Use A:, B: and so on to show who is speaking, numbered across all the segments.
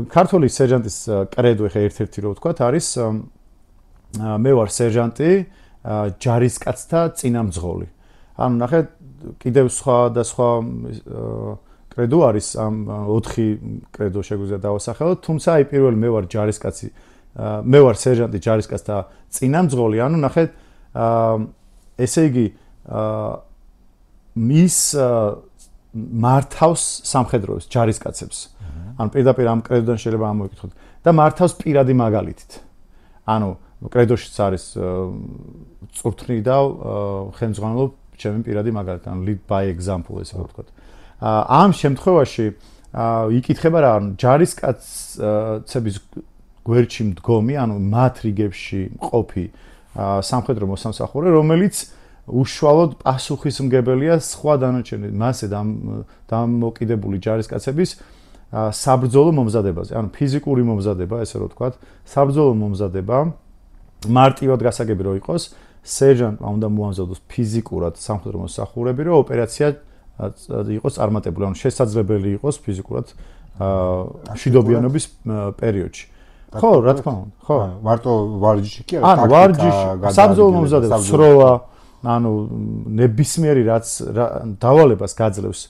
A: ქართული სერჟანტის კრედო ხა ერთ-ერთი რო ვთქვათ არის მე ვარ სერჟანტი ჯარისკაცთა წინამძღოლი. ანუ ნახეთ კიდევ სხვა და სხვა კრედო არის ამ 4 კრედო შეგვიძლია დავასახელოთ, თუმცა აი პირველი მე ვარ ჯარისკაცი მე ვარ სერჟანტი ჯარისკაცთა წინამძღოლი, ანუ ნახეთ ესე იგი მის მართავს სამხედროებს ჯარისკაცებს. ანუ პირდაპირ ამ კრედოდან შეიძლება ამოიკითხოთ და მართავს პირადი მაგალითით. ანუ კრედოშიც არის წურთნი და ხელმძღვანელობ ჩემი პირადი მაგალითი, ანუ lead by example ესე ვთქვათ. ამ შემთხვევაში იკითხება რა, ანუ ჯარისკაცების გვერდში მდგომი, ანუ მათ რიგებში მყოფი სამხედრო მოსამსახურე, რომელიც უშუალოდ პასუხისმგებელია სხვა დანარჩენი მასე დამოკიდებული ჯარისკაცების საბრძოლო მომზადებაზე, ანუ ფიზიკური მომზადება, ესე რომ ვთქვათ, საბრძოლო მომზადება მარტივად გასაგები რო იყოს, სერჟანტმა უნდა მოამზადოს ფიზიკურად სამხედრო მოსახურები, რომ ოპერაცია იყოს წარმატებული, ანუ შესაძლებელი იყოს ფიზიკურად მშვიდობიანობის პერიოდში. ხო, რა თქმა უნდა, ხო.
B: მარტო ვარჯიში კი არა,
A: ანუ ვარჯიში, საბრძოლო მომზადება, სროლა, ანუ ნებისმიერი რაც დავალებას გაძლევს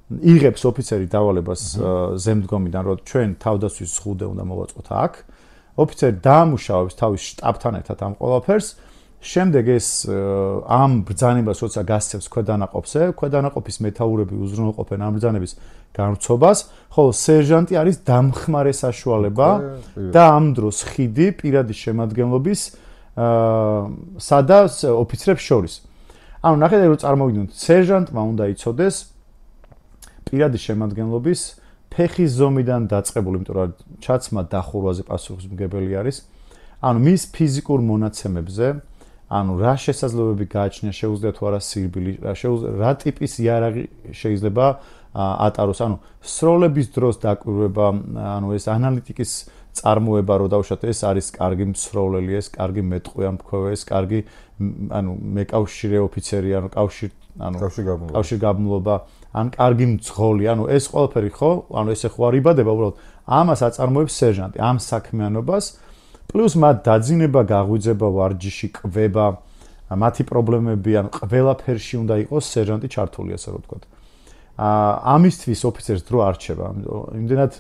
A: იღებს ოფიცერი დავალებას ზემდგომიდან, რომ ჩვენ თავდაცვის ზღუდე უნდა მოვაწყოთ აქ. ოფიცერი დაამუშავებს თავის შტაბთან ერთად ამ ყველაფერს. შემდეგ ეს ამ ბრძანებას როცა გასცემს ქვედანაყოფზე, ქვედანაყოფის მეთაურები უზრუნველყოფენ ამ ბრძანების გამრცობას, ხოლო სერჟანტი არის დამხმარე საშუალება და ამ დროს ხიდი პირადი შემადგენლობის სადა ოფიცრებს შორის. ანუ ნახეთ, რომ წარმოვიდგინოთ, სერჟანტმა უნდა იცოდეს პირადი შემადგენლობის ფეხის ზომიდან დაწყებული, იმიტომ რომ ჩაცმა დახურვაზე პასუხისმგებელი არის. ანუ მის ფიზიკურ მონაცემებზე, ანუ რა შესაძლებლობები გააჩნია, შეუძლია თუ არა სირბილი, რა ტიპის იარაღი შეიძლება ატაროს, ანუ სროლების დროს დაკვირვება, ანუ ეს ანალიტიკის წარმოება რო დავუშვათ, ეს არის კარგი მსროლელი, ეს კარგი მეტყვია მქოვე, ეს კარგი ანუ მეკავშირე ოფიცერი, ანუ კავშირგაბმულობა, ან კარგი მძღოლი, ანუ ეს ყველაფერი ხო, ანუ ესე ხო არ იბადება უბრალოდ ამას აწარმოებს სერჟანტი ამ საქმიანობას, პლუს მათ დაძინება, გაღვიძება, ვარჯიში, კვება, მათი პრობლემები, ანუ ყველაფერში უნდა იყოს სერჟანტი ჩართული, ასე რომ ვთქვათ. ამისთვის ოფიცერს დრო არჩება, იმდენად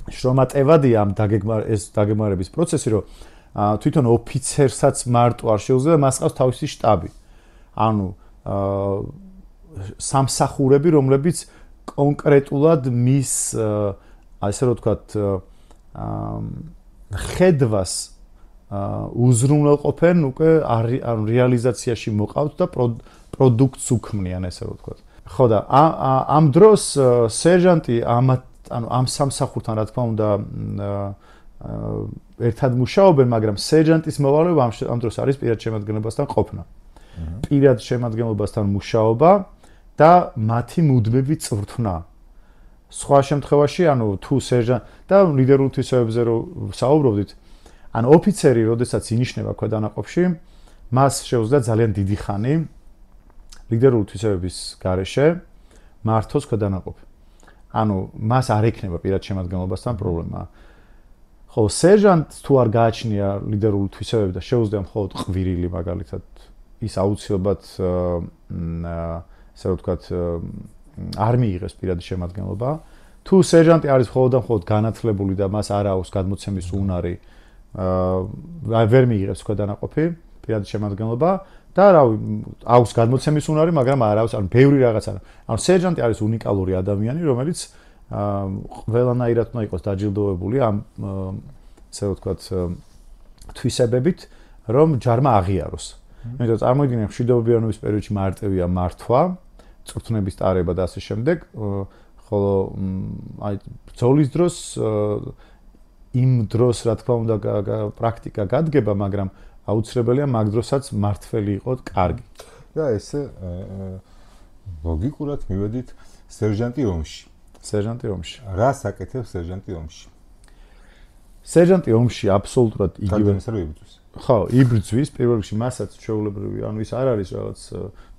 A: შრომატევადია ამ დაგეგმარების პროცესი, რომ თვითონ ოფიცერსაც მარტო არ შეუძლია, მას ყავს თავისი შტაბი. ანუ სამსახურები, რომლებიც კონკრეტულად მის ასე რომ ვთქვათ ხედვას უზრუნველყოფენ, უკვე ანუ რეალიზაციაში მოყავთ და პროდუქტს უქმნიან, ესე რომ ვთქვათ. ხო და ამ დროს სერჟანტი ანუ ამ სამსახურთან რა თქმა უნდა ერთად მუშაობენ, მაგრამ სერჟანტის მოვალეობა ამ დროს არის პირად შემადგენლობასთან ყოფნა. პირად შემადგენლობასთან მუშაობა და მათი მუდმივი წვრთნა. სხვა შემთხვევაში, ანუ თუ სერჟანტ და ლიდერულ თვისებებზე რო საუბრობდით, ანუ ოფიცერი, როდესაც ინიშნება ქვედანაყოფში, მას შეუძლია ძალიან დიდი ხანი ლიდერული თვისებების გარეშე მართოს ქვედანაყოფი. ანუ მას არ ექნება პირად შემადგენლობასთან პრობლემა. ხო, სერჟანტს თუ არ გააჩნია ლიდერული თვისებები და შეუძლია მხოლოდ ყვირილი მაგალითად, ის აუცილებლად ასე ვთქვათ არ მიიღებს პირადი შემადგენლობა. თუ სერჟანტი არის მხოლოდ და მხოლოდ განათლებული და მას არ აქვს გადმოცემის უნარი, ვერ მიიღებს ქვედანაყოფი პირადი შემადგენლობა და რავი, აქვს გადმოცემის უნარი, მაგრამ არ აქვს, ანუ ბევრი რაღაც არა. ანუ სერჟანტი არის უნიკალური ადამიანი, რომელიც ყველანაირად უნდა იყოს დაჯილდოვებული ამ ასე ვთქვათ თვისებებით, რომ ჯარმა აღიაროს. იმიტომ წარმოიდგინეთ, მშვიდობიანობის პერიოდში მარტივია მართვა, წვრთნების ტარება და ასე შემდეგ, ხოლო აი ბრძოლის დროს იმ დროს რა თქმა უნდა პრაქტიკა გადგება, მაგრამ აუცილებელია მაგ დროსაც მართველი იყოს კარგი.
B: და ესე ლოგიკურად მივედით სერჟანტი ომში.
A: სერჟანტი ომში.
B: რას აკეთებს სერჟანტი ომში?
A: სერჟანტი ომში აბსოლუტურად იგივე
B: იბრძვის.
A: ხო, იბრძვის, პირველ რიგში მასაც ჩვეულებრივი, ანუ ის არ არის რაღაც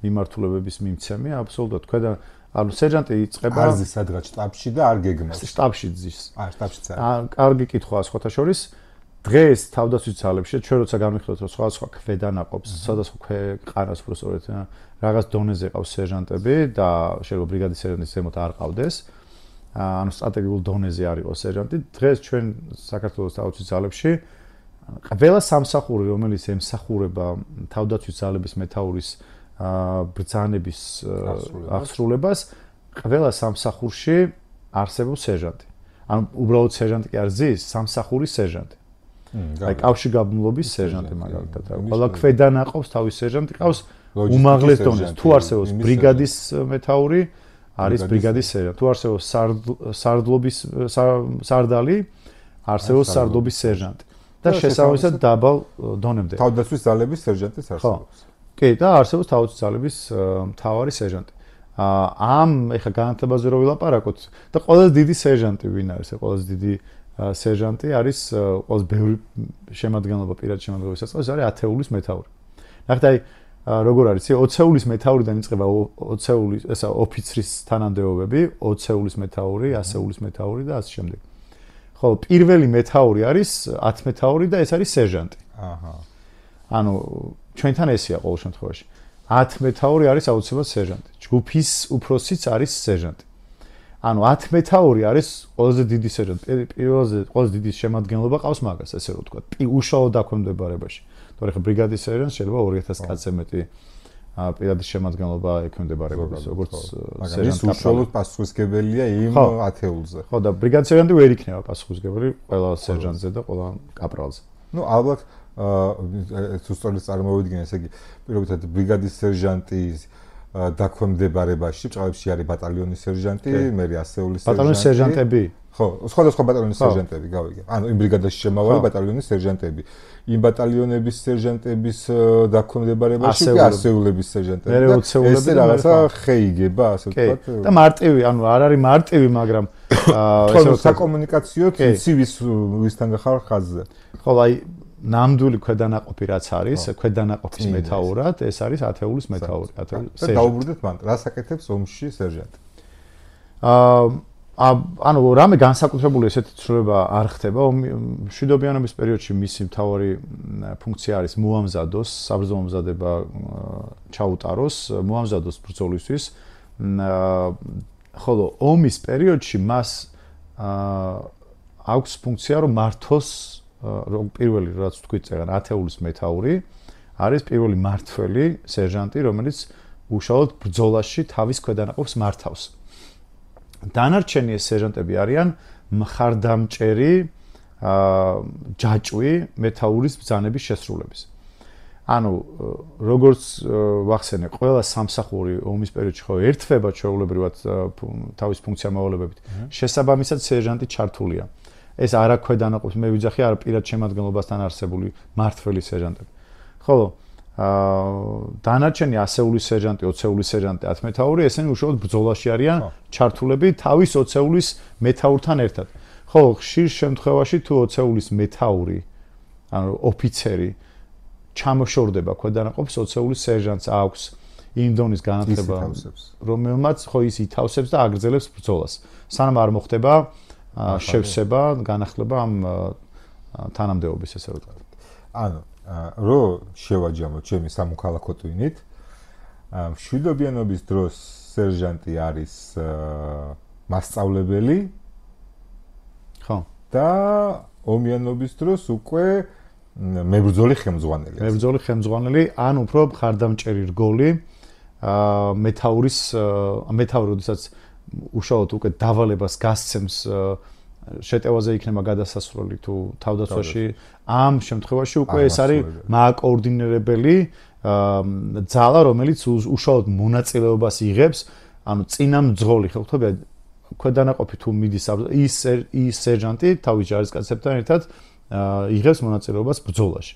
A: მიმართულებების მიმცემი, აბსოლუტურად. ანუ სერჟანტი იწყება
B: არზის სადღაც შტაბში და არ გეგმავს.
A: შტაბში ძის.
B: შტაბშიც არის.
A: კარგი კითხვაა სხვათა შორის. დღეს თავდაცვის ძალებში ჩვენ როცა განვიხილოთ რომ სხვადასხვა ქვედანაყოფს, სხვადასხვა ქვეყანას უბრალოდ რაღაც დონეზე ყავს სერჟანტები და შეიძლება ბრიგადის სერჟანტის ზემოთ არ ყავდეს. ანუ სტრატეგიულ დონეზე არ იყოს სერჟანტი. დღეს ჩვენ საქართველოს თავდაცვის ძალებში ყველა სამსახური, რომელიც ემსახურება თავდაცვის ძალების მეთაურის ბრძანების აღსრულებას, ყველა სამსახურში არსებობს სერჟანტი. ანუ უბრალოდ სერჟანტი კი არ ზის, სამსახურის სერჟანტი. აი კავშირგაბმულობის სერჟანტი მაგალითად. ყველა ქვედანაყოფს თავის სერჟანტი ყავს უმაღლეს დონეზე. თუ არსებობს ბრიგადის მეთაური, არის ბრიგადის სერჟანტი. თუ არსებობს სარდლობის სარდალი, არსებობს სარდლობის სერჟანტი. და შესაბამისად დაბალ დონემდე.
B: თავდაცვის ძალების სერჟანტის არსებობს.
A: კი, და არსებობს თავდაცვის ძალების მთავარი სერჟანტი. ამ ეხა განათლებაზე რო ვილაპარაკოთ და ყველაზე დიდი სერჟანტი ვინ არის? ყველაზე დიდი სერჟანტი არის ყველაზე ბევრი შემადგენლობა პირადი შემადგენლობის საწყის არის ათეულის მეთაური. ნახეთ აი როგორ არის? 20-ეულის მეთაურიდან იწყება 20-ეულის ესა ოფიცრის თანამდებობები, 20-ეულის მეთაური, 100-ეულის მეთაური და ასე შემდეგ. ხოლო პირველი მეთაური არის 10 მეთაური და ეს არის სერჟანტი. აჰა. ანუ ჩვენთან ესია ყოველ შემთხვევაში. 10 მეთაური არის აუცილებლად სერჟანტი. ჯგუფის უფროსიც არის სერჟანტი. ანუ 10 მეთაური არის ყველაზე დიდი სერჟანტი. ყველაზე დიდი შემადგენლობა ყავს მაგას, ესე რომ ვთქვა. უშუალო დაქვემდებარებაში. თორე ხა ბრიგადის სერჟანტს შეიძლება 2000 კაცზე მეტი პირადი შემადგენლობა ექვემდებარებოდეს, როგორც
B: სერჟანტი. უშუალოდ პასუხისმგებელია იმ ათეულზე.
A: ხო და ბრიგადის სერჟანტი ვერ იქნება პასუხისმგებელი ყველა სერჟანტზე და ყველა კაპრალზე.
B: ნუ ალბათ თუ სწორედ წარმოვიდგინე, ესე იგი, პირობითად ბრიგადის სერჟანტის დაქვემდებარებაში, ბჭყალებში არის ბატალიონის სერჟანტი, მერე 100-ეულის სერჟანტი.
A: ბატალიონის სერჟანტები?
B: ხო, სხვადასხვა ბატალიონის სერჟანტები გავიგე. ანუ იმ ბრიგადაში შემავალი ბატალიონის სერჟანტები. იმ ბატალიონების სერჟანტების დაქვემდებარებაში კი 100-ეულების სერჟანტები. ეს რაღაცა ხეიგება, ასე ვთქვათ.
A: და მარტივი, ანუ არ არის მარტივი, მაგრამ
B: ესე რომ საკომუნიკაციო ცივის ვისთან ხარ ხაზზე.
A: ხო, აი ნამდვილი ქვედანაყოფი რაც არის, ქვედანაყოფის მეთაურად, ეს არის ათეულის მეთაური, ათეულის სერჟანტი.
B: და დაუბრუნდეთ მან, რა საკეთებს ომში სერჟანტი?
A: ანუ რამე განსაკუთრებული ესეთი ცვლილება არ ხდება. მშვიდობიანობის პერიოდში მისი მთავარი ფუნქცია არის მოამზადოს, საბრძოლო მომზადება ჩაუტაროს, მოამზადოს ბრძოლისთვის. ხოლო ომის პერიოდში მას აქვს ფუნქცია რომ მართოს პირველი რაც თქვით წეგან ათეულის მეთაური არის პირველი მართველი სერჟანტი, რომელიც უშუალოდ ბრძოლაში თავის ქვედანაყოფს მართავს. დანარჩენი ეს სერჟანტები არიან მხარდამჭერი ჯაჭვი მეთაურის ბრძანების შესრულების. ანუ როგორც ვახსენე, ყველა სამსახური ომის პერიოდში ხო ერთვება ჩვეულებრივად თავის ფუნქციამოვალებებით. შესაბამისად სერჟანტი ჩართულია. ეს არა ქვედანაყოფს მე ვიძახი, არა პირად შემადგენლობასთან არსებული მართველი სერჟანტები. ხოლო დანარჩენი 100-ეულის სერჟანტი, 20-ეულის სერჟანტი, 10 მეთაური, ესენი უშუალოდ ბრძოლაში არიან ჩართულები თავის 20-ეულის მეთაურთან ერთად. ხოლო ხშირ შემთხვევაში თუ 20-ეულის მეთაური, ანუ ოფიცერი ჩამოშორდება ქვედანაყოფს, 20-ეულის სერჟანტს აქვს იმ დონის განათლება, რომელმაც ხო ის ითავსებს და აგრძელებს ბრძოლას. სანამ არ მოხდება შევსება, განახლება ამ თანამდებობის, ესე რომ ვთქვათ.
B: ანუ რო შევაჯამოთ ჩემი სამოქალაქო ტვინით, მშვიდობიანობის დროს სერჟანტი არის მასწავლებელი.
A: ხო.
B: და ომიანობის დროს უკვე მებრძოლი ხელმძღვანელი.
A: მებრძოლი ხელმძღვანელი, ან უფრო მხარდამჭერი რგოლი, მეთაურის მეთაური, როდესაც უშუალოდ უკვე დავალებას გასცემს შეტევაზე იქნება გადასასვლელი თუ თავდაცვაში, ამ შემთხვევაში უკვე ეს არის მააკოორდინირებელი ძალა, რომელიც უშუალოდ მონაწილეობას იღებს, ანუ წინამძღოლი ხელმძღვანელი ქვედანაყოფი თუ მიდის ის სერჟანტი თავის ჯარისკაცებთან ერთად იღებს მონაწილეობას ბრძოლაში.